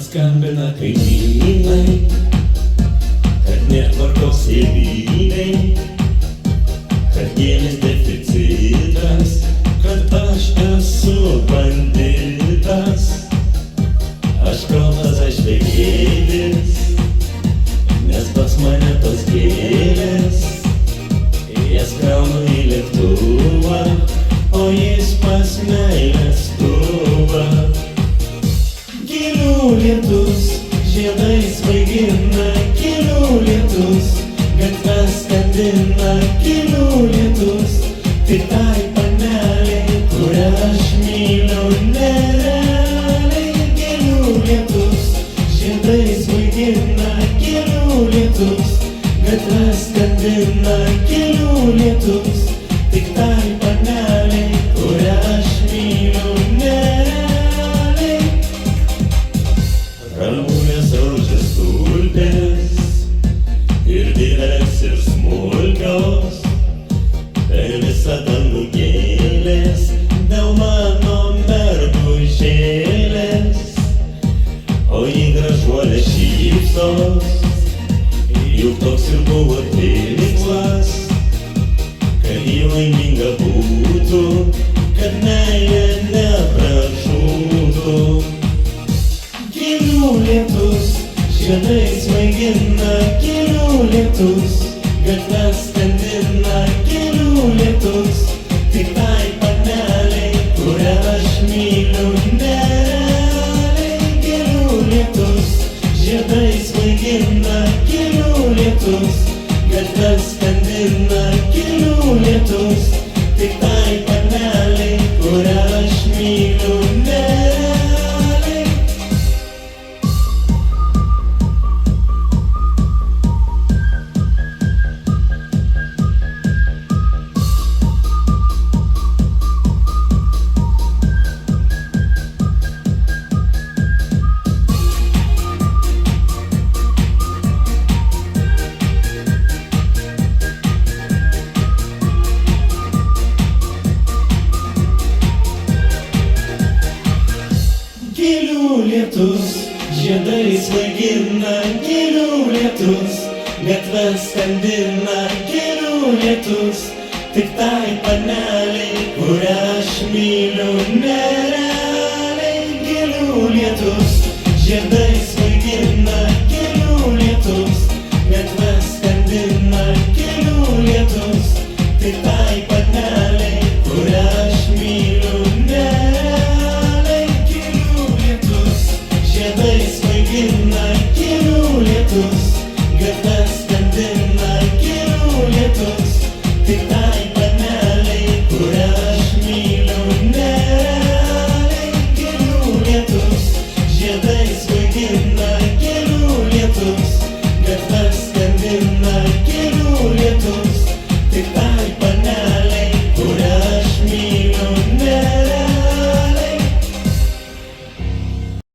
skambina kaimynai, kad netvarkos tėvynei, kad gėlės deficitas, kad aš esu banditas, aš kaltas, aš begėdis, nes pas mane tos gėlės, jas gaunu į lėktuvą, o jis pas meilės tuvą. Gėlių lietus, žiedai svaigina, gėlių lietus, gatves skandina, gėlių lietus, tik tai paneliai, kurią aš myliu nerealiai. Gėlių lietus, žiedai svaigina, gėlių lietus, gatves skandina, gėlių lietus, tik tai paneliai, kurią aš myliu nerealiai. Ramunės rožės tulpės, ir didelės ir smulkios, per visą dangų gėlės, dėl mano mergužėlės, o į gražuolę šypsos, juk toks ir buvo tikslas, kad ji laiminga būtų, kad meilė nepražūtų. Gėlių lietus, žiedai svaigina, gėlių lietus, gatves skandina, gėlių lietus, tik tai paneliai, kurią aš myliu nerealiai. Gėlių lietus, žiedai svaigina, gėlių lietus, gatves skandina, gėlių lietus, tik tai paneliai, kurią aš myliu nerealiai. Gėlių lietus, žiedai svaigina, gėlių lietus, gatves skandina, gėlių lietus, tik tai paneliai, kurią aš myliu nerealiai. Gėlių lietus, žiedai svaigina, gėlių lietus, gatves